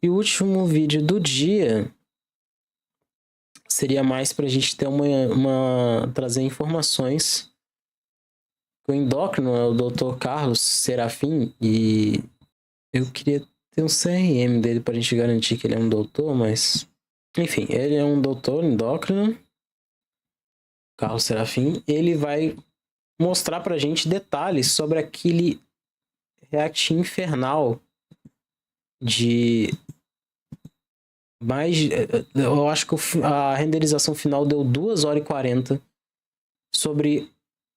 E o último vídeo do dia seria mais pra gente ter trazer informações. O endócrino é o Dr. Carlos Serafim e eu queria ter um CRM dele pra gente garantir que ele é um doutor, mas... Enfim, ele é um doutor endócrino, Carlos Serafim. Ele vai mostrar pra gente detalhes sobre aquele react infernal de mais... Eu acho que a renderização final deu 2 horas e 40 sobre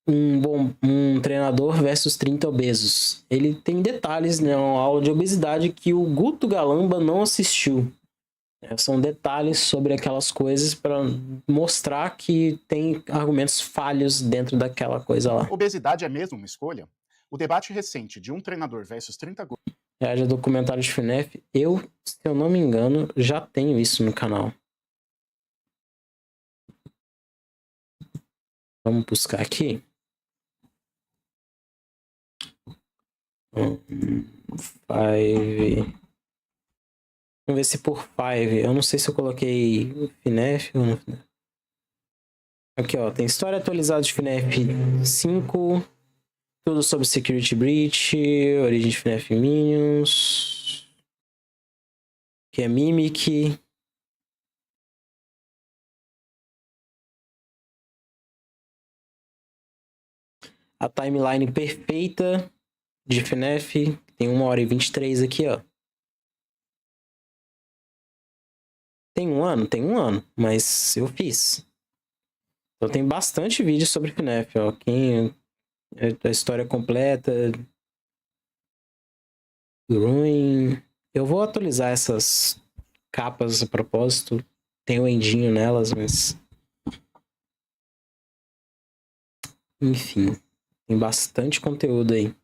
um treinador versus 30 obesos. Ele tem detalhes, né? Uma aula de obesidade que o Guto Galamba não assistiu. São detalhes sobre aquelas coisas para mostrar que tem argumentos falhos dentro daquela coisa lá. Obesidade é mesmo uma escolha? O debate recente de um treinador versus 30 Reage a documentário de FNAF. Eu, se eu não me engano, já tenho isso no canal. Vamos buscar aqui. Five. Vamos ver se por Five. Eu não sei se eu coloquei FNAF ou não. Aqui, ó. Tem história atualizada de FNAF 5. Tudo sobre Security Breach. Origem de FNAF Minions. Que é Mimic. A timeline perfeita de FNAF. Tem 1 hora e 23 aqui, ó. Tem um ano? Tem um ano. Mas eu fiz. Então tem bastante vídeo sobre FNAF, ó. Quem... A história completa. Ruin. Eu vou atualizar essas capas a propósito. Tem o endinho nelas, mas... Enfim. Tem bastante conteúdo aí.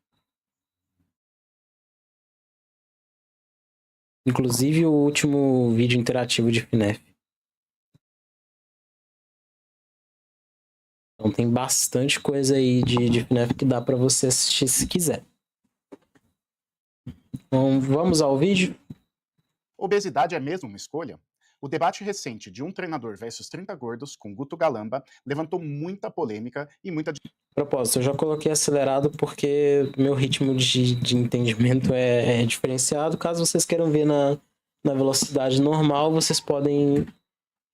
Inclusive o último vídeo interativo de FNAF. Então tem bastante coisa aí de FNAF que dá pra você assistir se quiser. Então vamos ao vídeo? Obesidade é mesmo uma escolha? O debate recente de um treinador versus 30 gordos com Guto Galamba levantou muita polêmica e muita... Propósito, eu já coloquei acelerado porque meu ritmo de entendimento é diferenciado. Caso vocês queiram ver na velocidade normal, vocês podem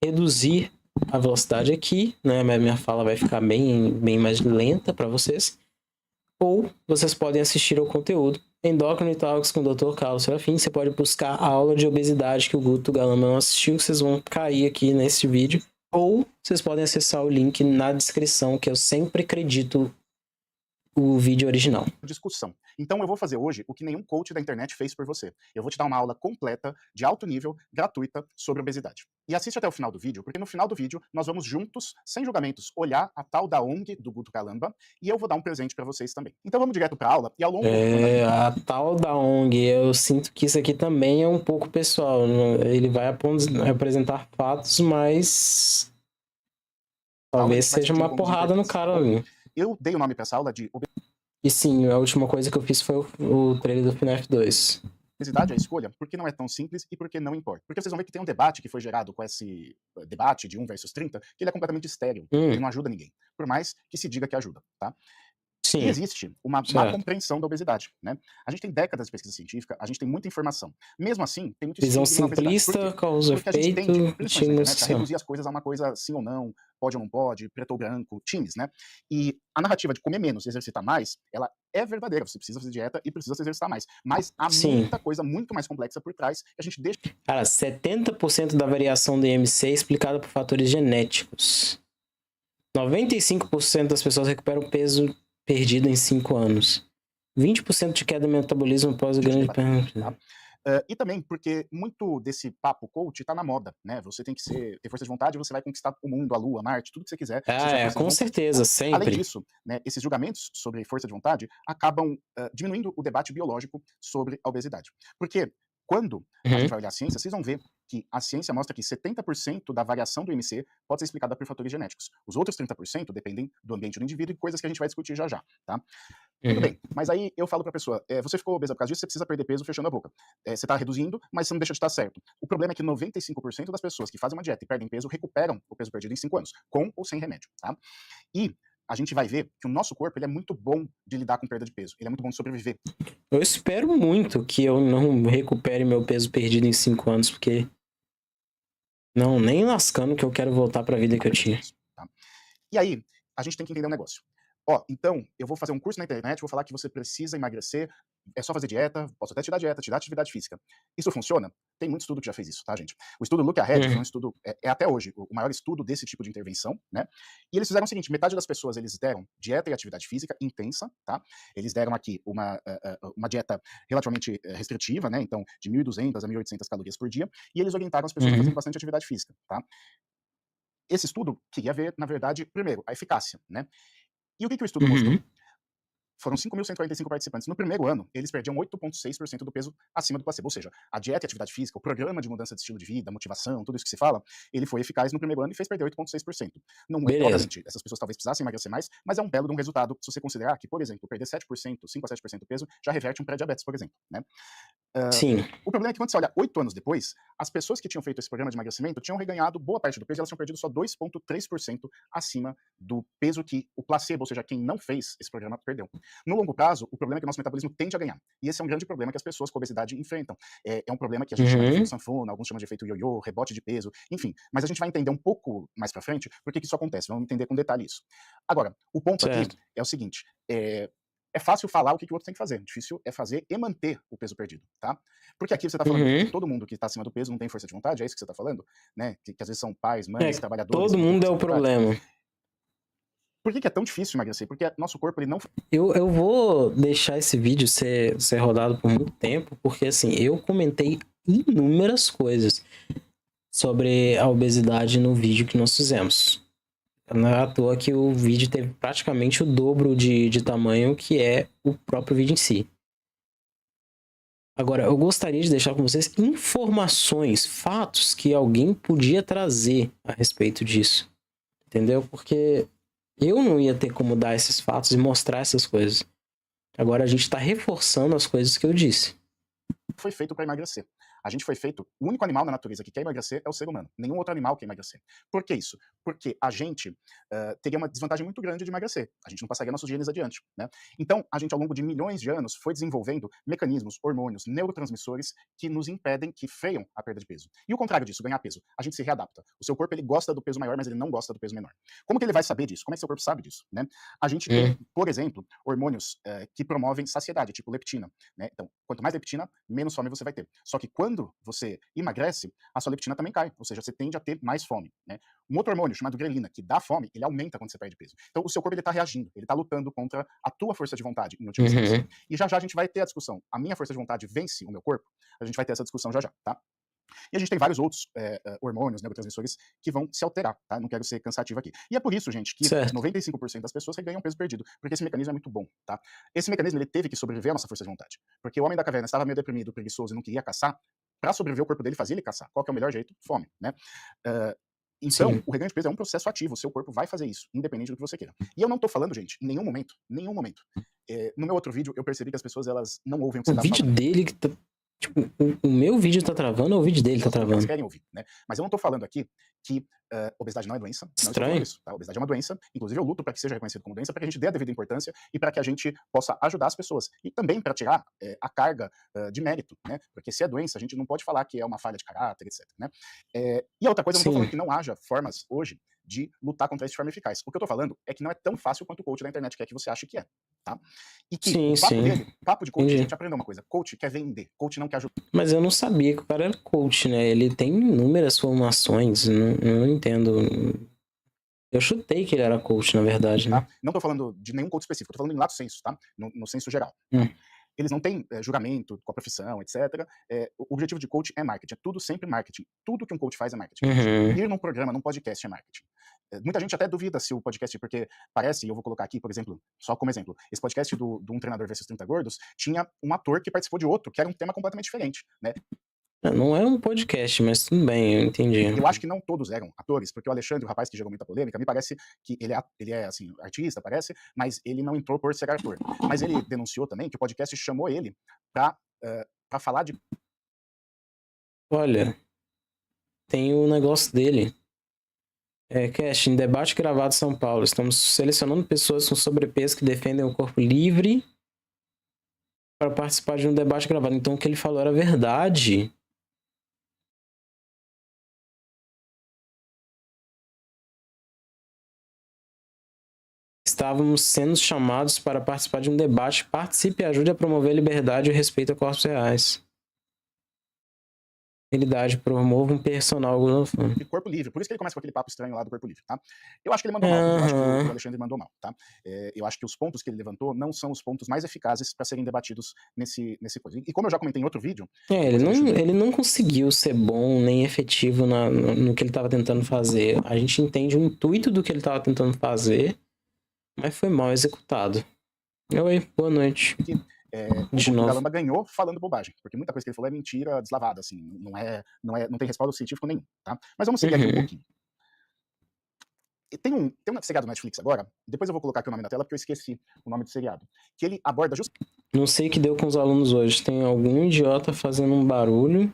reduzir a velocidade aqui, né? Minha fala vai ficar bem mais lenta para vocês. Ou vocês podem assistir ao conteúdo Endócrino e Talks com o Dr. Carlos Serafim. Você pode buscar a aula de obesidade que o Guto Galamba não assistiu, que vocês vão cair aqui nesse vídeo. Ou vocês podem acessar o link na descrição, que eu sempre acredito o vídeo original. Discussão. Então eu vou fazer hoje o que nenhum coach da internet fez por você. Eu vou te dar uma aula completa, de alto nível, gratuita, sobre obesidade. E assiste até o final do vídeo, porque no final do vídeo nós vamos juntos, sem julgamentos, olhar a tal da ONG do Guto Galamba e eu vou dar um presente para vocês também. Então vamos direto para a aula e ao longo... A tal da ONG, eu sinto que isso aqui também é um pouco pessoal. Ele vai apresentar fatos, mas talvez seja uma porrada no cara ali. Eu dei o nome para essa aula de... E sim, a última coisa que eu fiz foi o trailer do FNAF 2. Obesidade é a escolha porque não é tão simples e porque não importa. Porque vocês vão ver que tem um debate que foi gerado com esse debate de 1 versus 30, que ele é completamente estéril. Ele não ajuda ninguém. Por mais que se diga que ajuda, tá? Sim. E existe uma má compreensão da obesidade, né? A gente tem décadas de pesquisa científica, a gente tem muita informação. Mesmo assim, tem muito visão simplista, causa porque a gente efeito, tende, principalmente na internet, a reduzir as coisas a uma coisa sim ou não, pode ou não pode, preto ou branco, times, né? E a narrativa de comer menos e exercitar mais, ela é verdadeira. Você precisa fazer dieta e precisa se exercitar mais. Mas há muita coisa muito mais complexa por trás que a gente deixa... Cara, 70% da variação do IMC é explicada por fatores genéticos. 95% das pessoas recuperam peso perdido em 5 anos. 20% de queda do metabolismo após o grande... Tá? E também porque muito desse papo coach tá na moda, né? Você tem que ter força de vontade, você vai conquistar o mundo, a lua, Marte, tudo que você quiser. Com certeza, sempre. Além disso, né, esses julgamentos sobre força de vontade acabam diminuindo o debate biológico sobre a obesidade. Porque Quando a gente Uhum. vai olhar a ciência, vocês vão ver que a ciência mostra que 70% da variação do IMC pode ser explicada por fatores genéticos. Os outros 30% dependem do ambiente do indivíduo e coisas que a gente vai discutir já já, tá? Tudo Uhum. bem, mas aí eu falo pra pessoa, você ficou obesa por causa disso, você precisa perder peso fechando a boca. Você tá reduzindo, mas você não deixa de estar certo. O problema é que 95% das pessoas que fazem uma dieta e perdem peso recuperam o peso perdido em 5 anos, com ou sem remédio, tá? E a gente vai ver que o nosso corpo ele é muito bom de lidar com perda de peso, ele é muito bom de sobreviver. Eu espero muito que eu não recupere meu peso perdido em 5 anos, porque não, nem lascando que eu quero voltar pra vida que eu tinha. Tá? E aí, a gente tem que entender um negócio. Ó, então, eu vou fazer um curso na internet, vou falar que você precisa emagrecer, é só fazer dieta, posso até te dar dieta, te dar atividade física. Isso funciona? Tem muito estudo que já fez isso, tá, gente? O estudo Look Ahead foi um Uhum. estudo, é até hoje, o maior estudo desse tipo de intervenção, né? E eles fizeram o seguinte, metade das pessoas, eles deram dieta e atividade física intensa, tá? Eles deram aqui uma dieta relativamente restritiva, né? Então, de 1.200 a 1.800 calorias por dia, e eles orientaram as pessoas a fazerem Uhum. bastante atividade física, tá? Esse estudo queria ver, na verdade, primeiro, a eficácia, né? E o que o estudo mostrou? Uhum. Foram 5.145 participantes. No primeiro ano, eles perdiam 8,6% do peso acima do placebo. Ou seja, a dieta e a atividade física, o programa de mudança de estilo de vida, motivação, tudo isso que se fala, ele foi eficaz no primeiro ano e fez perder 8,6%. Não é, Beleza. obviamente, essas pessoas talvez precisassem emagrecer mais, mas é um belo de um resultado se você considerar que, por exemplo, perder 7%, 5 a 7% do peso já reverte um pré-diabetes, por exemplo, né? Sim. O problema é que quando você olha 8 anos depois, as pessoas que tinham feito esse programa de emagrecimento tinham reganhado boa parte do peso, elas tinham perdido só 2,3% acima do peso que o placebo, ou seja, quem não fez esse programa, perdeu. No longo prazo, o problema é que o nosso metabolismo tende a ganhar. E esse é um grande problema que as pessoas com obesidade enfrentam. É um problema que a gente chama de efeito Uhum. sanfona, alguns chamam de efeito ioiô, rebote de peso, enfim. Mas a gente vai entender um pouco mais pra frente por que isso acontece. Vamos entender com detalhe isso. Agora, o ponto aqui Certo. é o seguinte, é fácil falar o que o outro tem que fazer, difícil é fazer e manter o peso perdido, tá? Porque aqui você tá falando que Uhum. todo mundo que tá acima do peso não tem força de vontade, é isso que você tá falando? Né? Que às vezes são pais, É, mães, trabalhadores todo e não tem mundo é força o de vontade. problema. Por que é tão difícil emagrecer? Porque nosso corpo ele não Eu vou deixar esse vídeo ser rodado por muito tempo, porque assim, eu comentei inúmeras coisas sobre a obesidade no vídeo que nós fizemos. Não é à toa que o vídeo teve praticamente o dobro de tamanho que é o próprio vídeo em si. Agora, eu gostaria de deixar com vocês informações, fatos que alguém podia trazer a respeito disso. Entendeu? Porque eu não ia ter como dar esses fatos e mostrar essas coisas. Agora a gente tá reforçando as coisas que eu disse. foi feito para emagrecer. A gente foi feito, o único animal na natureza que quer emagrecer é o ser humano. Nenhum outro animal quer emagrecer. Por que isso? Porque a gente teria uma desvantagem muito grande de emagrecer. A gente não passaria nossos genes adiante, né? Então, a gente, ao longo de milhões de anos, foi desenvolvendo mecanismos, hormônios, neurotransmissores que nos impedem, que freiam a perda de peso. E o contrário disso, ganhar peso. A gente se readapta. O seu corpo, ele gosta do peso maior, mas ele não gosta do peso menor. Como que ele vai saber disso? Como é que seu corpo sabe disso, né? A gente tem, por exemplo, hormônios que promovem saciedade, tipo leptina, né? Então, quanto mais leptina, menos fome você vai ter. Só que quando você emagrece, a sua leptina também cai, ou seja, você tende a ter mais fome, né? Um outro hormônio chamado grelina, que dá fome, ele aumenta quando você perde peso. Então o seu corpo ele tá reagindo, ele tá lutando contra a tua força de vontade em última instância. Uhum. E já já a gente vai ter a discussão. A minha força de vontade vence o meu corpo? A gente vai ter essa discussão já já, tá? E a gente tem vários outros hormônios, neurotransmissores que vão se alterar, tá? Não quero ser cansativo aqui. E é por isso, gente, que Certo. 95% das pessoas reganham peso perdido, porque esse mecanismo é muito bom, tá? Esse mecanismo ele teve que sobreviver à nossa força de vontade, porque o homem da caverna estava meio deprimido, preguiçoso e não queria caçar. Para sobreviver, o corpo dele fazia ele caçar. Qual que é o melhor jeito? Fome, né? Então, Sim. o reganho de peso é um processo ativo, o seu corpo vai fazer isso, independente do que você queira. E eu não tô falando, gente, em nenhum momento. No meu outro vídeo, eu percebi que as pessoas, elas não ouvem o que O você tá vídeo falando. dele que tá. Tipo, o meu vídeo tá travando ou o vídeo dele tá É o que elas travando? querem ouvir, né? Mas eu não tô falando aqui que obesidade não é doença, não estou falando Estranho. isso, tá? Obesidade é uma doença, inclusive eu luto para que seja reconhecido como doença, para que a gente dê a devida importância e para que a gente possa ajudar as pessoas. E também para tirar a carga de mérito, né? Porque se é doença, a gente não pode falar que é uma falha de caráter, etc, né? E a outra coisa, eu não tô falando Sim. que não haja formas hoje de lutar contra isso de forma eficaz. O que eu tô falando é que não é tão fácil quanto o coach da internet quer que você ache que é, tá? E que o Sim, papo sim. dele, papo de coach, a Entendi. gente aprendeu uma coisa, coach quer vender, coach não quer ajudar. Mas eu não sabia que o cara era coach, né? Ele tem inúmeras formações. Não entendo. Eu chutei que ele era coach, na verdade, Tá? né? Não estou falando de nenhum coach específico, estou falando em lato sensu, tá? No senso geral. Tá? Hum. Eles não têm julgamento com a profissão, etc. O objetivo de coach é marketing, é tudo sempre marketing. Tudo que um coach faz é marketing. Uhum. Ir num programa, num podcast é marketing. Muita gente até duvida se o podcast, porque parece, e eu vou colocar aqui, por exemplo, só como exemplo, esse podcast do Um Treinador versus 30 Gordos tinha um ator que participou de outro, que era um tema completamente diferente, né? Não é um podcast, mas tudo bem, eu entendi. Eu acho que não todos eram atores, porque o Alexandre, o rapaz que gerou muita polêmica, me parece que ele é assim, artista, parece, mas ele não entrou por ser ator. Mas ele denunciou também que o podcast chamou ele pra falar de... Olha, tem o negócio dele. Cast, em debate gravado em São Paulo, estamos selecionando pessoas com sobrepeso que defendem o corpo livre para participar de um debate gravado. Então o que ele falou era verdade. Estávamos sendo chamados para participar de um debate. Participe e ajude a promover a liberdade e o respeito a corpos reais. Realidade, promova um personal globofone. de corpo livre. Por isso que ele começa com aquele papo estranho lá do corpo livre, tá? Eu acho que ele mandou mal. Eu acho que o Alexandre mandou mal, tá? Eu acho que os pontos que ele levantou não são os pontos mais eficazes para serem debatidos nesse coisa. E como eu já comentei em outro vídeo... ele não conseguiu ser bom nem efetivo no que ele estava tentando fazer. A gente entende o intuito do que ele estava tentando fazer, mas foi mal executado. Oi, boa noite. O Galamba ganhou falando bobagem, porque muita coisa que ele falou é mentira deslavada, assim, não tem respaldo científico nenhum, tá? Mas vamos seguir aqui um pouquinho. Tem um seriado no Netflix agora, depois eu vou colocar aqui o nome na tela porque eu esqueci o nome do seriado, que ele aborda justamente... Não sei o que deu com os alunos hoje. Tem algum idiota fazendo um barulho.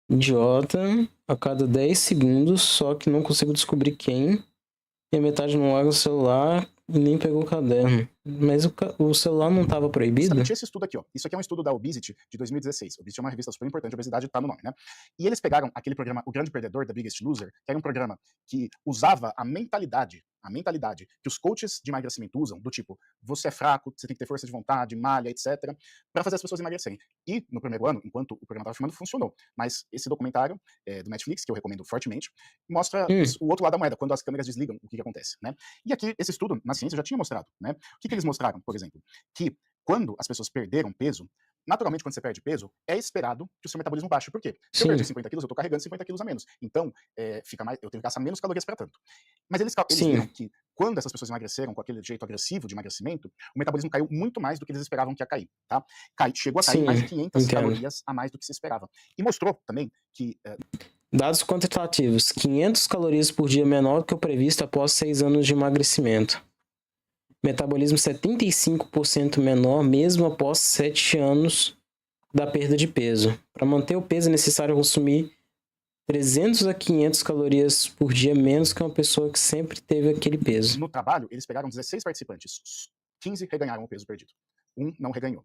Idiota a cada 10 segundos, só que não consigo descobrir quem. E a metade não larga o celular e nem pegou o caderno. Mas o celular não estava proibido? Justamente esse estudo aqui, ó. Isso aqui é um estudo da Obesity de 2016. Obesity é uma revista super importante, obesidade tá no nome, né? E eles pegaram aquele programa, O Grande Perdedor, da Biggest Loser, que era um programa que usava a mentalidade que os coaches de emagrecimento usam, do tipo, você é fraco, você tem que ter força de vontade, malha, etc., para fazer as pessoas emagrecerem. E no primeiro ano, enquanto o programa estava filmando, funcionou. Mas esse documentário do Netflix, que eu recomendo fortemente, mostra o outro lado da moeda, quando as câmeras desligam, o que acontece, né? E aqui, esse estudo na ciência já tinha mostrado, né? O que eles mostraram, por exemplo? Que quando as pessoas perderam peso, naturalmente, quando você perde peso, é esperado que o seu metabolismo baixe. Por quê? Se eu perdi 50 quilos, eu tô carregando 50 quilos a menos. Então, eu tenho que gastar menos calorias para tanto. Mas eles viram que quando essas pessoas emagreceram com aquele jeito agressivo de emagrecimento, o metabolismo caiu muito mais do que eles esperavam que ia cair, tá? Chegou a cair mais de 500 calorias a mais do que se esperava. E mostrou também que... Dados quantitativos. 500 calorias por dia menor do que o previsto após 6 anos de emagrecimento. Metabolismo 75% menor mesmo após 7 anos da perda de peso. Para manter o peso é necessário consumir 300 a 500 calorias por dia menos que uma pessoa que sempre teve aquele peso. No trabalho, eles pegaram 16 participantes. 15 reganharam o peso perdido. Um não reganhou.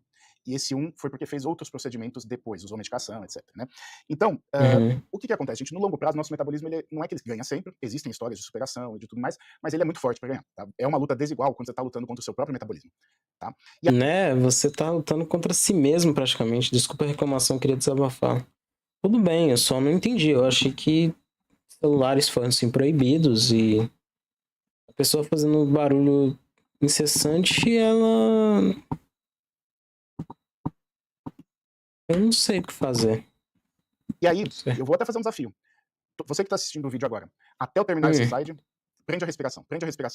E esse um foi porque fez outros procedimentos depois, usou medicação, etc. Né? Então, o que acontece? Gente, no longo prazo, nosso metabolismo não é que ele ganha sempre, existem histórias de superação e de tudo mais, mas ele é muito forte para ganhar. Tá? É uma luta desigual quando você está lutando contra o seu próprio metabolismo. Tá? Você está lutando contra si mesmo, praticamente. Desculpa a reclamação, queria desabafar. Tudo bem, eu só não entendi. Eu achei que celulares fossem proibidos e a pessoa fazendo barulho incessante, ela... Eu não sei o que fazer. E aí, eu vou até fazer um desafio. Você que está assistindo o vídeo agora, até eu terminar esse slide, prende a respiração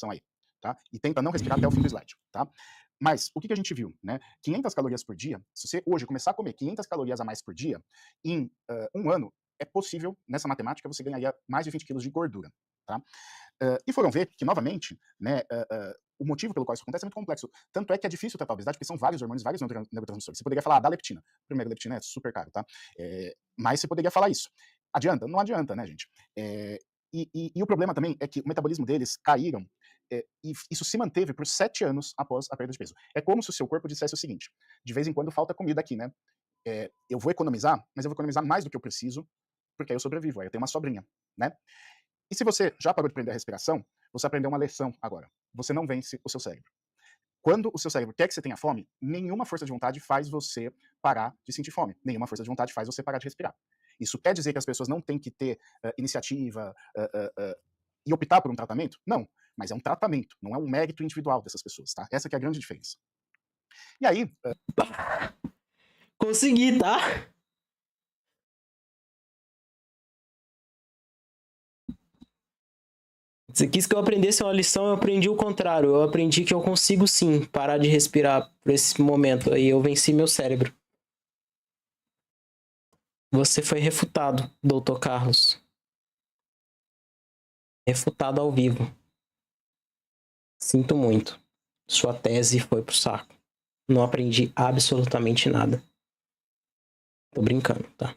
aí, tá? E tenta não respirar até o fim do slide, tá? Mas, o que a gente viu, né? 500 calorias por dia, se você hoje começar a comer 500 calorias a mais por dia, em um ano, é possível, nessa matemática, você ganharia mais de 20 quilos de gordura, tá? E foram ver que, novamente, né, o motivo pelo qual isso acontece é muito complexo. Tanto é que é difícil tratar a obesidade, porque são vários hormônios, vários neurotransmissores. Você poderia falar da leptina. Primeiro, a leptina é super caro, tá? Mas você poderia falar isso. Adianta? Não adianta, né, gente? E o problema também é que o metabolismo deles caíram, e isso se manteve por 7 anos após a perda de peso. É como se o seu corpo dissesse o seguinte: de vez em quando falta comida aqui, né? Eu vou economizar, mas eu vou economizar mais do que eu preciso, porque aí eu sobrevivo, aí eu tenho uma sobrinha, né? E se você já parou de prender a respiração, você aprendeu uma lição agora. Você não vence o seu cérebro. Quando o seu cérebro quer que você tenha fome, nenhuma força de vontade faz você parar de sentir fome. Nenhuma força de vontade faz você parar de respirar. Isso quer dizer que as pessoas não têm que ter iniciativa e optar por um tratamento? Não. Mas é um tratamento, não é um mérito individual dessas pessoas, tá? Essa que é a grande diferença. E aí... Consegui, tá? Você quis que eu aprendesse uma lição, eu aprendi o contrário. Eu aprendi que eu consigo sim parar de respirar por esse momento. Aí eu venci meu cérebro. Você foi refutado, Dr. Carlos. Refutado ao vivo. Sinto muito. Sua tese foi pro saco. Não aprendi absolutamente nada. Tô brincando, tá?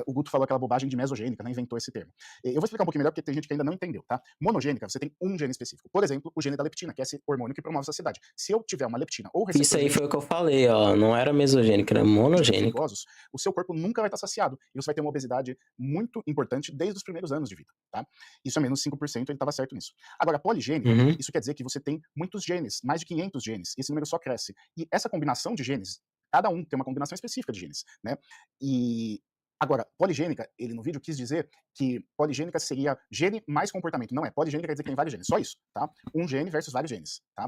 O Guto falou aquela bobagem de mesogênica, né? Inventou esse termo. Eu vou explicar um pouquinho melhor, porque tem gente que ainda não entendeu, tá? Monogênica, você tem um gene específico. Por exemplo, o gene da leptina, que é esse hormônio que promove a saciedade. Se eu tiver uma leptina ou receptor Isso aí foi o que eu falei, ó. Não era mesogênica, era monogênica. defeituosos, o seu corpo nunca vai estar saciado. E você vai ter uma obesidade muito importante desde os primeiros anos de vida, tá? Isso é menos 5%, ele estava certo nisso. Agora, poligênica, isso quer dizer que você tem muitos genes, mais de 500 genes. Esse número só cresce. E essa combinação de genes, cada um tem uma combinação específica de genes, né? E agora, poligênica, ele no vídeo quis dizer que poligênica seria gene mais comportamento. Não é. Poligênica quer dizer que tem vários genes. Só isso, tá? Um gene versus vários genes, tá?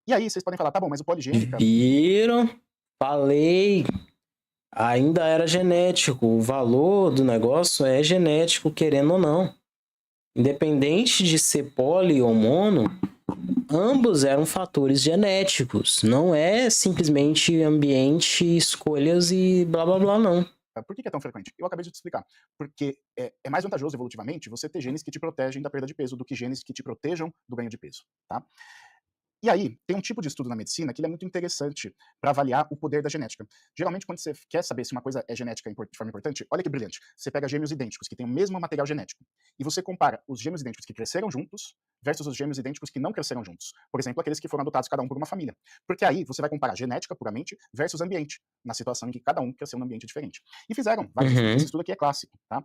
E aí vocês podem falar, tá bom, mas o poligênica... Viram? Falei. Ainda era genético. O valor do negócio é genético, querendo ou não. Independente de ser poli ou mono, ambos eram fatores genéticos. Não é simplesmente ambiente, escolhas e blá blá blá, não. Por que é tão frequente? Eu acabei de te explicar. Porque é mais vantajoso evolutivamente você ter genes que te protegem da perda de peso do que genes que te protejam do ganho de peso, tá? E aí, tem um tipo de estudo na medicina que ele é muito interessante para avaliar o poder da genética. Geralmente, quando você quer saber se uma coisa é genética de forma importante, olha que brilhante. Você pega gêmeos idênticos que têm o mesmo material genético e você compara os gêmeos idênticos que cresceram juntos versus os gêmeos idênticos que não cresceram juntos. Por exemplo, aqueles que foram adotados cada um por uma família. Porque aí você vai comparar genética puramente versus ambiente, na situação em que cada um cresceu num ambiente diferente. E fizeram vários estudos. Esse estudo aqui é clássico, tá?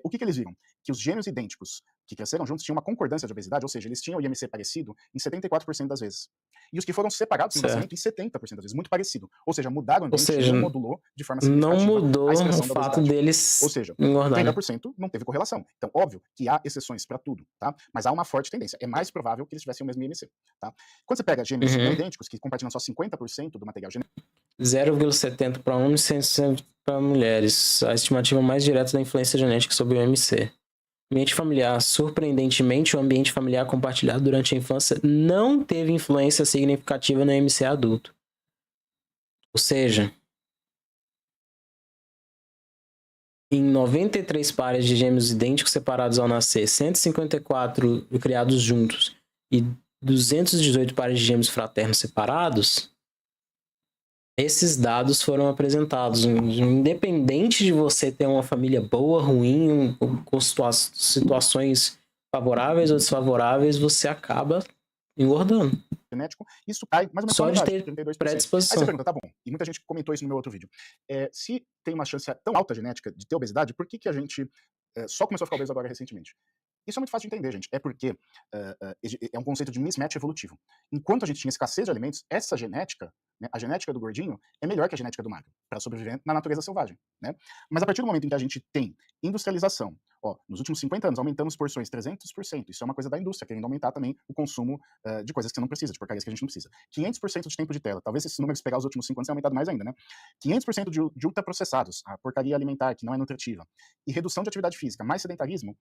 O que eles viram? Que os gêmeos idênticos que cresceram juntos tinham uma concordância de obesidade, ou seja, eles tinham o IMC parecido em 74% das vezes. E os que foram separados no nascimento em 70% das vezes, muito parecido. Ou seja, mudaram o ambiente e não modulou de forma significativa não mudou a expressão o da fato obesidade. deles Ou seja, engordarem. 30% não teve correlação. Então, óbvio que há exceções para tudo, tá? Mas há uma forte tendência. É mais provável que eles tivessem o mesmo IMC, tá? Quando você pega gêmeos não idênticos, que compartilham só 50% do material genético, 0,70 para homens e 100% para mulheres. A estimativa mais direta da influência genética sobre o IMC. Ambiente familiar. Surpreendentemente, o ambiente familiar compartilhado durante a infância não teve influência significativa no IMC adulto. Ou seja, em 93 pares de gêmeos idênticos separados ao nascer, 154 criados juntos e 218 pares de gêmeos fraternos separados, esses dados foram apresentados. Independente de você ter uma família boa, ruim, com situações favoráveis ou desfavoráveis, você acaba engordando. Genético, isso cai mais ou menos só de ter 32%. predisposição. Aí você pergunta, tá bom, e muita gente comentou isso no meu outro vídeo. Se tem uma chance tão alta genética de ter obesidade, por que a gente só começou a ficar obeso agora recentemente? Isso é muito fácil de entender, gente. É porque é um conceito de mismatch evolutivo. Enquanto a gente tinha escassez de alimentos, essa genética, né, a genética do gordinho, é melhor que a genética do magro, para sobreviver na natureza selvagem, né? Mas a partir do momento em que a gente tem industrialização, nos últimos 50 anos aumentamos porções 300%, isso é uma coisa da indústria, querendo aumentar também o consumo de coisas que você não precisa, de porcarias que a gente não precisa. 500% de tempo de tela, talvez esse número, se pegar os últimos 5 anos, tenha aumentado mais ainda, né? 500% de ultraprocessados, a porcaria alimentar que não é nutritiva, e redução de atividade física, mais sedentarismo,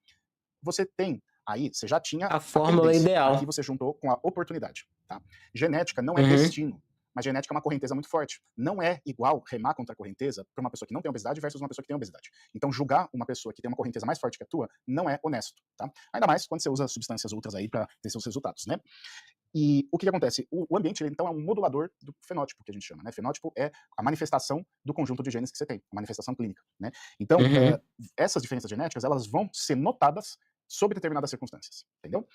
você tem aí, você já tinha a fórmula ideal. Aqui você juntou com a oportunidade, tá? Genética não é destino, mas genética é uma correnteza muito forte. Não é igual remar contra a correnteza para uma pessoa que não tem obesidade versus uma pessoa que tem obesidade. Então, julgar uma pessoa que tem uma correnteza mais forte que a tua não é honesto, tá? Ainda mais quando você usa substâncias ultras aí para ter seus resultados, né? E o que acontece? O ambiente, ele, então, é um modulador do fenótipo, que a gente chama, né? Fenótipo é a manifestação do conjunto de genes que você tem, a manifestação clínica, né? Então, essas diferenças genéticas, elas vão ser notadas sob determinadas circunstâncias, entendeu?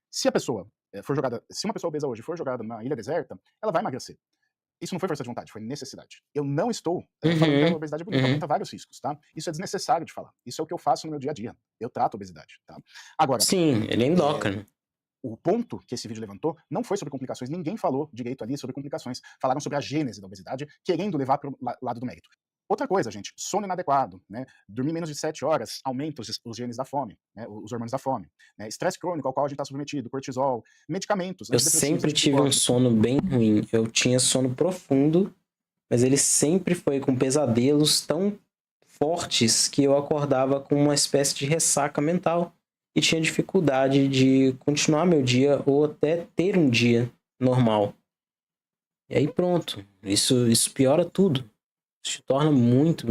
Se a pessoa for jogada, se uma pessoa obesa hoje for jogada na ilha deserta, ela vai emagrecer. Isso não foi força de vontade, foi necessidade. Eu não estou falando que a obesidade é bonita, aumenta vários riscos, tá? Isso é desnecessário de falar. Isso é o que eu faço no meu dia a dia. Eu trato a obesidade, tá? Agora, sim, ele é endócrino. O ponto que esse vídeo levantou não foi sobre complicações, ninguém falou direito ali sobre complicações. Falaram sobre a gênese da obesidade, querendo levar para o lado do mérito. Outra coisa, gente, sono inadequado, né? Dormir menos de 7 horas aumenta os genes da fome, né? Os hormônios da fome. Né? Estresse crônico ao qual a gente está submetido, cortisol, medicamentos. Eu sempre tive um sono bem ruim. Eu tinha sono profundo, mas ele sempre foi com pesadelos tão fortes que eu acordava com uma espécie de ressaca mental e tinha dificuldade de continuar meu dia ou até ter um dia normal. E aí pronto, isso piora tudo. Isso te torna muito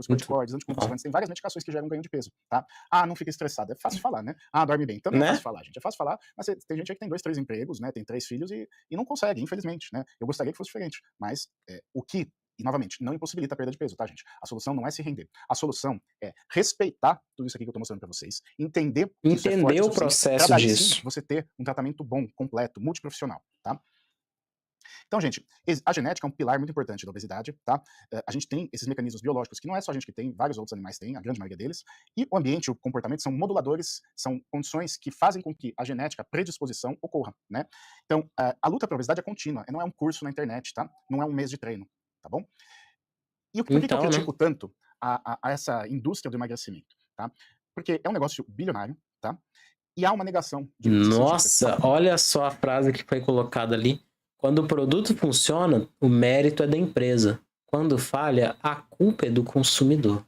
para os Muito corticoides, anticonvulsivantes, tem várias medicações que geram ganho de peso, tá? Ah, não fica estressado, é fácil falar, né? Ah, dorme bem, também é fácil né? falar, gente, é fácil falar, mas tem gente aí que tem 2, 3 empregos, né, tem 3 filhos e não consegue, infelizmente, né? Eu gostaria que fosse diferente, mas o que, e novamente, não impossibilita a perda de peso, tá, gente? A solução não é se render, a solução é respeitar tudo isso aqui que eu tô mostrando pra vocês, entender que isso é forte Entender o o suficiente pra processo daí sim disso. você ter um tratamento bom, completo, multiprofissional, tá? Então, gente, a genética é um pilar muito importante da obesidade, tá? A gente tem esses mecanismos biológicos que não é só a gente que tem, vários outros animais têm, a grande maioria deles, e o ambiente e o comportamento são moduladores, são condições que fazem com que a genética, a predisposição ocorra, né? Então, a luta pela obesidade é contínua, não é um curso na internet, tá? Não é um mês de treino, tá bom? E por que eu Então, né? critico tanto a essa indústria do emagrecimento, tá? Porque é um negócio bilionário, tá? E há uma negação de evidência científica. Nossa, olha só a frase que foi colocada ali. Quando o produto funciona, o mérito é da empresa. Quando falha, a culpa é do consumidor.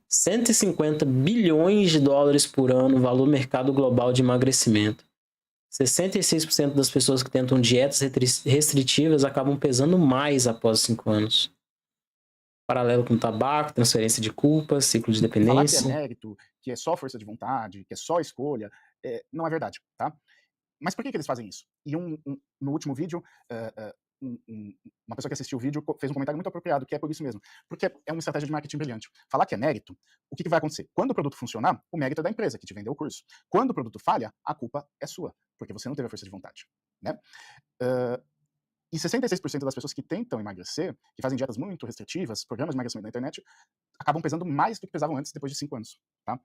150 bilhões de dólares por ano, valor mercado global de emagrecimento. 66% das pessoas que tentam dietas restritivas acabam pesando mais após 5 anos. Paralelo com tabaco, transferência de culpa, ciclo de Falar que é dependência. mérito, que é só força de vontade, que é só escolha, não é verdade, tá? Mas por que eles fazem isso? E no último vídeo, uma pessoa que assistiu o vídeo fez um comentário muito apropriado, que é por isso mesmo. Porque é uma estratégia de marketing brilhante. Falar que é mérito, o que vai acontecer? Quando o produto funcionar, o mérito é da empresa que te vendeu o curso. Quando o produto falha, a culpa é sua, porque você não teve a força de vontade, né? E 66% das pessoas que tentam emagrecer, que fazem dietas muito restritivas, programas de emagrecimento na internet, acabam pesando mais do que pesavam antes, depois de 5 anos. Tá?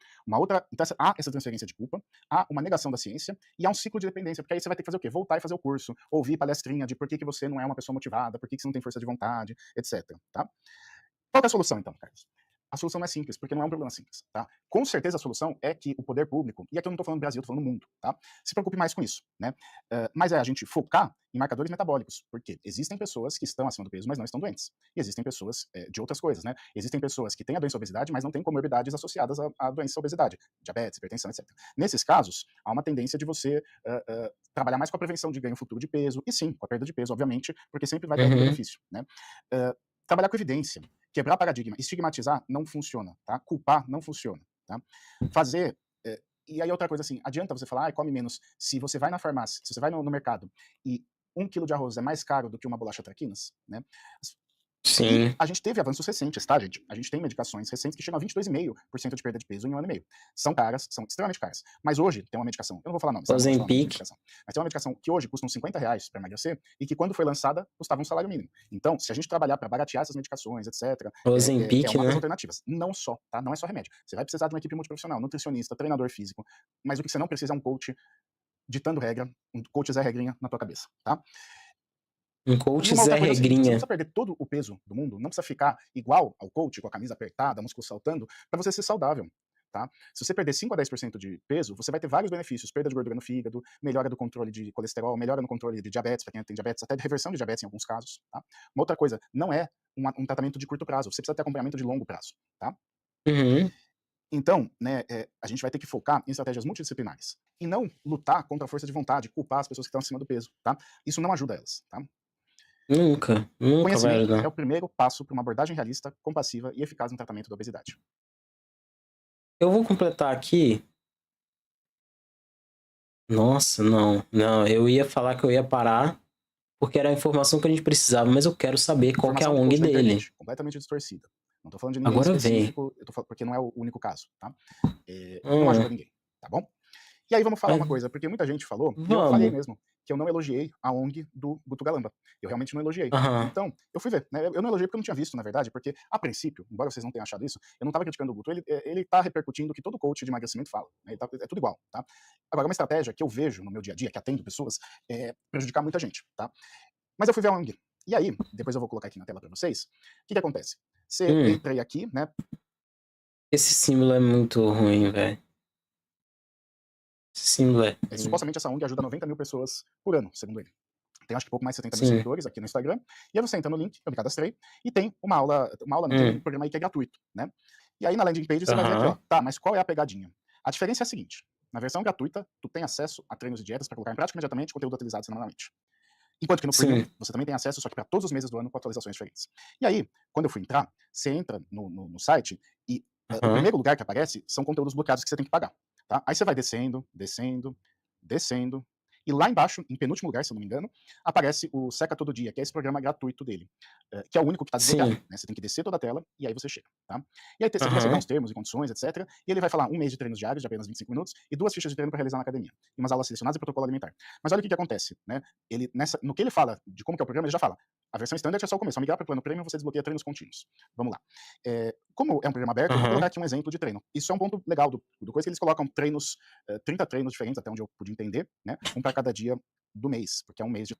Então, há essa transferência de culpa, há uma negação da ciência e há um ciclo de dependência, porque aí você vai ter que fazer o quê? Voltar e fazer o curso, ouvir palestrinha de por que você não é uma pessoa motivada, por que você não tem força de vontade, etc. Tá? Qual é a solução, então, Carlos? A solução não é simples, porque não é um problema simples, tá? Com certeza a solução é que o poder público, e aqui eu não estou falando do Brasil, eu estou falando do mundo, tá? Se preocupe mais com isso, né? Mas é a gente focar em marcadores metabólicos, porque existem pessoas que estão acima do peso, mas não estão doentes. E existem pessoas de outras coisas, né? Existem pessoas que têm a doença obesidade, mas não têm comorbidades associadas à doença obesidade, diabetes, hipertensão, etc. Nesses casos, há uma tendência de você trabalhar mais com a prevenção de ganho futuro de peso, e sim, com a perda de peso, obviamente, porque sempre vai ter algum benefício, né? Trabalhar com evidência, quebrar paradigma, estigmatizar não funciona, tá? Culpar não funciona, tá? Fazer e aí outra coisa assim, adianta você falar, come menos, se você vai na farmácia, se você vai no mercado e 1 quilo de arroz é mais caro do que uma bolacha traquinas, né? E Sim. a gente teve avanços recentes, tá, gente? A gente tem medicações recentes que chegam a 22,5% de perda de peso em 1 ano e meio. São caras, são extremamente caras. Mas hoje tem uma medicação, eu não vou falar nomes, tá? Não vou te falar o nome da Ozempic. medicação. Mas tem uma medicação que hoje custa uns R$ 50 para emagrecer e que quando foi lançada custava um salário mínimo. Então, se a gente trabalhar para baratear essas medicações, etc., Ozempic, uma das né? alternativas. Não só, tá? Não é só remédio. Você vai precisar de uma equipe multiprofissional, nutricionista, treinador físico, mas o que você não precisa é um coach ditando regra, um coach Zé Regrinha na tua cabeça, tá? Um coach E uma Zé outra coisa é o seguinte, você não Regrinha. precisa perder todo o peso do mundo, não precisa ficar igual ao coach, com a camisa apertada, músculo saltando, para você ser saudável, tá? Se você perder 5 a 10% de peso, você vai ter vários benefícios, perda de gordura no fígado, melhora do controle de colesterol, melhora no controle de diabetes, para quem tem diabetes, até de reversão de diabetes em alguns casos, tá? Uma outra coisa, não é um tratamento de curto prazo, você precisa ter acompanhamento de longo prazo, tá? Uhum. Então, né, a gente vai ter que focar em estratégias multidisciplinares e não lutar contra a força de vontade, culpar as pessoas que estão acima do peso, tá? Isso não ajuda elas, tá? Nunca vai Conhecimento é ajudar. o primeiro passo para uma abordagem realista, compassiva e eficaz no tratamento da obesidade. Eu vou completar aqui. Nossa, não. Eu ia falar que eu ia parar, porque era a informação que a gente precisava, mas eu quero saber qual que é a Informação de ONG coach da dele. internet, completamente distorcida. Não estou falando de ninguém Agora vem. específico, porque não é o único caso, tá? Não ajuda ninguém, tá bom? E aí vamos falar Mas uma coisa, porque muita gente falou, e eu falei vamos. mesmo, que eu não elogiei a ONG do Guto Galamba. Eu realmente não elogiei. Aham. Então, eu fui ver, né? Eu não elogiei porque eu não tinha visto, na verdade, porque, a princípio, embora vocês não tenham achado isso, eu não estava criticando o Guto, ele tá repercutindo o que todo coach de emagrecimento fala. Né? É tudo igual, tá? Agora, uma estratégia que eu vejo no meu dia a dia, que atendo pessoas, é prejudicar muita gente, tá? Mas eu fui ver a ONG. E aí, depois eu vou colocar aqui na tela para vocês, o que acontece? Você Hum, entra aí aqui, né? esse símbolo é muito ruim, velho. Esse símbolo é ruim. Supostamente essa ONG ajuda 90 mil pessoas por ano, segundo ele. Tem acho que pouco mais de 70 mil Sim. seguidores aqui no Instagram. E aí você entra no link, eu me cadastrei, e tem uma aula não, tem um programa aí que é gratuito, né? E aí na landing page você vai ver aqui, ó, Aham. tá, mas qual é a pegadinha? A diferença é a seguinte, na versão gratuita, tu tem acesso a treinos e dietas para colocar em prática imediatamente, conteúdo atualizado semanalmente. Enquanto que no Premium, Sim. você também tem acesso, só que para todos os meses do ano, com atualizações diferentes. E aí, quando eu fui entrar, você entra no site e o primeiro lugar que aparece são conteúdos bloqueados que você tem que pagar, tá? Aí você vai descendo, descendo, descendo, e lá embaixo, em penúltimo lugar, se eu não me engano, aparece o Seca Todo Dia, que é esse programa gratuito dele, que é o único que está desbloqueado, Sim. né? Você tem que descer toda a tela e aí você chega, tá? E aí você tem que aceitar Aham. uns termos e condições, etc. E ele vai falar 1 mês de treinos diários, de apenas 25 minutos, e 2 fichas de treino para realizar na academia, e umas aulas selecionadas e protocolo alimentar. Mas olha o que acontece, né? Ele, no que ele fala de como que é o programa, ele já fala, a versão standard é só o começo, ao migrar para o plano premium, você desbloqueia treinos contínuos. Vamos lá. Como é um programa aberto, eu vou colocar aqui um exemplo de treino. Isso é um ponto legal do coisa, que eles colocam treinos, 30 treinos diferentes, até onde eu pude entender, né? Um para cada dia do mês, porque é um mês de...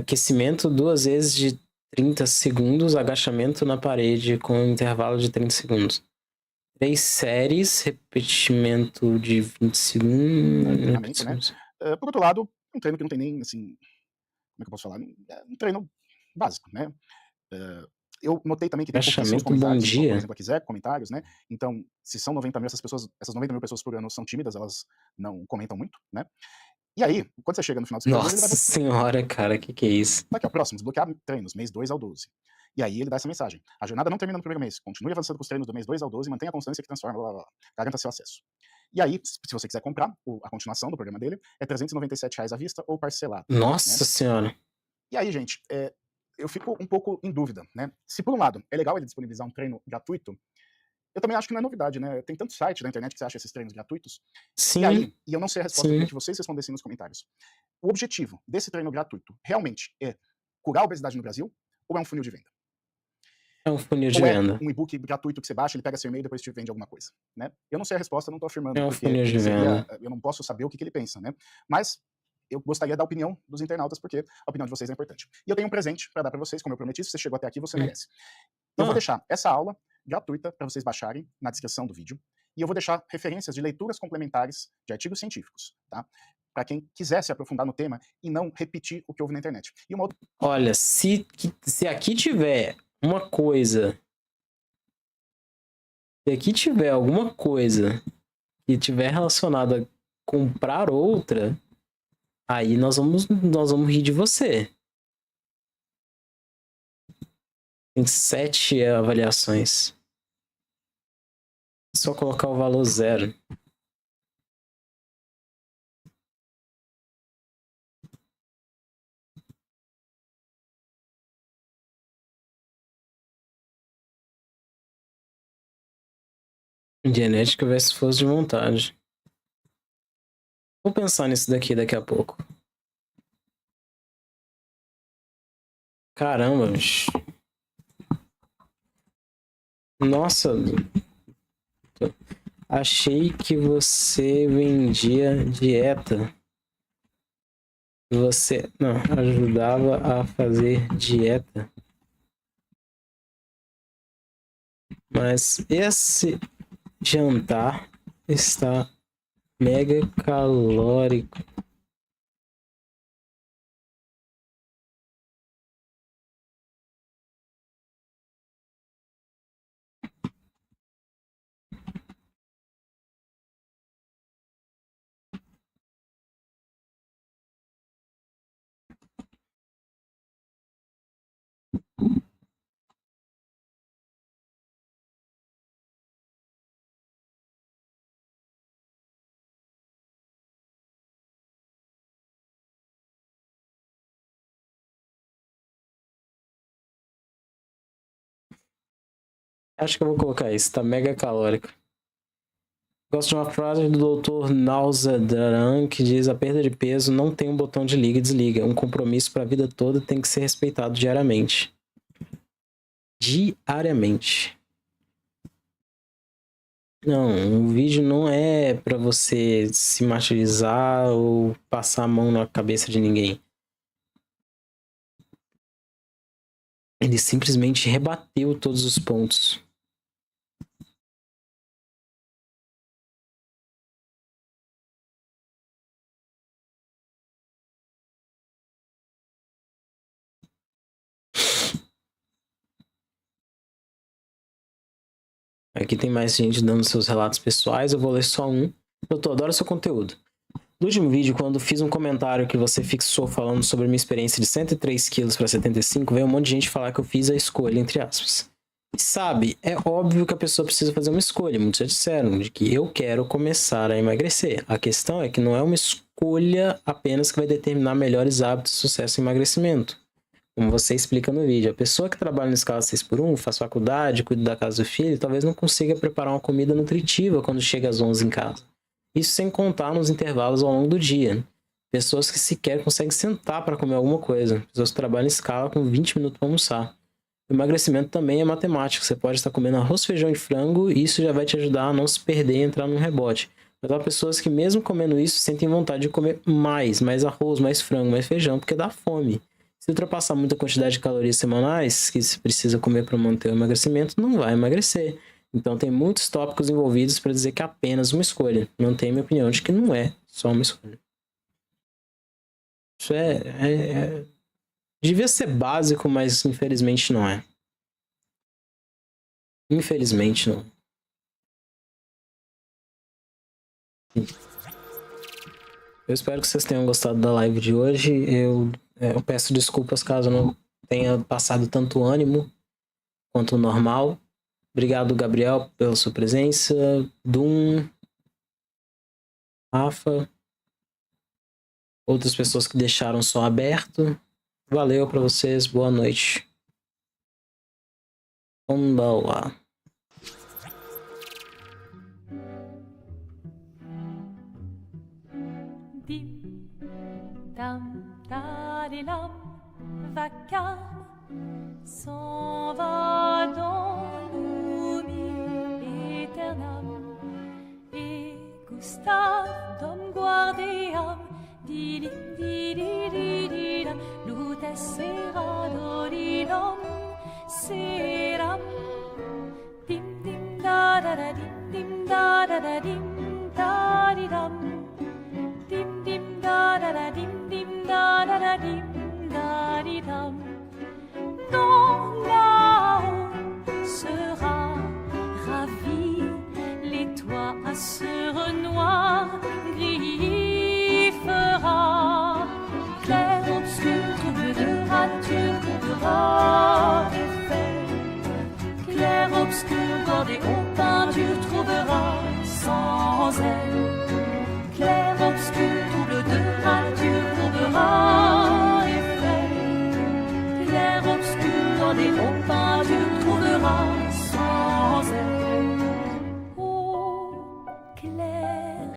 Aquecimento 2 vezes de 30 segundos, agachamento na parede com intervalo de 30 segundos. 3 séries, repetimento de 20 segundos. né? Por outro lado, um treino que não tem nem, assim, como é que eu posso falar? Um treino básico, né? Eu notei também que tem pouquíssimos comentários, Bom dia. por exemplo, aqui Zé, comentários, né? Então, se são 90 mil, essas 90 mil pessoas por ano são tímidas, elas não comentam muito, né? E aí, quando você chega no final do seu programa, ele vai Nossa senhora, cara, que é isso? Tá aqui, ó, próximo, desbloquear treinos, mês 2 ao 12. E aí ele dá essa mensagem. A jornada não termina no primeiro mês. Continue avançando com os treinos do mês 2 ao 12, mantenha a constância que transforma, blá, blá, blá. Garanta seu acesso. E aí, se você quiser comprar a continuação do programa dele, é R$397 à vista ou parcelado. Nossa senhora. E aí, gente, eu fico um pouco em dúvida, né? Se por um lado é legal ele disponibilizar um treino gratuito, eu também acho que não é novidade, né? Tem tanto site na internet que você acha esses treinos gratuitos. Sim. E aí, e eu não sei a resposta, eu queria Sim. que vocês respondessem nos comentários. O objetivo desse treino gratuito realmente é curar a obesidade no Brasil ou é um funil de venda? É um funil de Ou é venda. um e-book gratuito que você baixa, ele pega seu e-mail e depois te vende alguma coisa, né? Eu não sei a resposta, não tô afirmando, É um porque funil de seria, venda. eu não posso saber o que ele pensa, né? Mas eu gostaria da opinião dos internautas, porque a opinião de vocês é importante. E eu tenho um presente para dar para vocês, como eu prometi, se você chegou até aqui, você merece. Eu vou deixar essa aula gratuita para vocês baixarem na descrição do vídeo, e eu vou deixar referências de leituras complementares de artigos científicos, tá? Para quem quiser se aprofundar no tema e não repetir o que houve na internet. E uma outra... Olha, se aqui tiver uma coisa, se aqui tiver alguma coisa que tiver relacionada a comprar outra, aí nós vamos rir de você. Tem 7 avaliações. É só colocar o valor 0. Genética versus força de vontade. Vou pensar nisso daqui a pouco. Caramba, bicho. Nossa. Achei que você vendia dieta. Você não ajudava a fazer dieta. Mas esse jantar está mega calórico. Acho que eu vou colocar isso, tá mega calórico. Gosto de uma frase do Dr. Nausadaran que diz: a perda de peso não tem um botão de liga e desliga. Um compromisso para a vida toda tem que ser respeitado diariamente. Diariamente. Não, o vídeo não é para você se martirizar ou passar a mão na cabeça de ninguém. Ele simplesmente rebateu todos os pontos. Aqui tem mais gente dando seus relatos pessoais, eu vou ler só um. Doutor, adoro seu conteúdo. No último vídeo, quando fiz um comentário que você fixou falando sobre a minha experiência de 103 quilos para 75, veio um monte de gente falar que eu fiz a escolha, entre aspas. E sabe, é óbvio que a pessoa precisa fazer uma escolha. Muitos já disseram de que eu quero começar a emagrecer. A questão é que não é uma escolha apenas que vai determinar melhores hábitos de sucesso em emagrecimento. Como você explica no vídeo, a pessoa que trabalha na escala 6x1, faz faculdade, cuida da casa do filho, talvez não consiga preparar uma comida nutritiva quando chega às 11 em casa. Isso sem contar nos intervalos ao longo do dia. Pessoas que sequer conseguem sentar para comer alguma coisa. Pessoas que trabalham em escala com 20 minutos para almoçar. O emagrecimento também é matemático. Você pode estar comendo arroz, feijão e frango e isso já vai te ajudar a não se perder e entrar num rebote. Mas há pessoas que mesmo comendo isso sentem vontade de comer mais arroz, mais frango, mais feijão, porque dá fome. Se ultrapassar muita quantidade de calorias semanais que se precisa comer para manter o emagrecimento, não vai emagrecer. Então tem muitos tópicos envolvidos para dizer que é apenas uma escolha. Não tenho minha opinião de que não é só uma escolha. Isso devia ser básico, mas infelizmente não é. Infelizmente não. Eu espero que vocês tenham gostado da live de hoje. Eu peço desculpas caso não tenha passado tanto ânimo quanto o normal. Obrigado, Gabriel, pela sua presença. Doom, Rafa, outras pessoas que deixaram só aberto. Valeu para vocês, boa noite. Konbanwa. Dim, dam, dadilam, vacarme s'en va dans l'oubli éternel. Et Gustave dom guardiam, didim, didididilam, lutes sera dodilam, seram. Dim, dim, da da da, dim, da da da, dim, da di dam. Dim, dim, da da da, dim, da da da, dim, da di dam. Non, là-haut sera ravi, les toits à sur noir gris fera. Clair, obscur, trouble de rature, trouvera effet. Clair, obscur, bordé aux peintures, trouvera sans elle. Clair, obscur, trouble de rature, trouvera effet. Clair, obscur, bordé aux peintures, trouvera sans elle.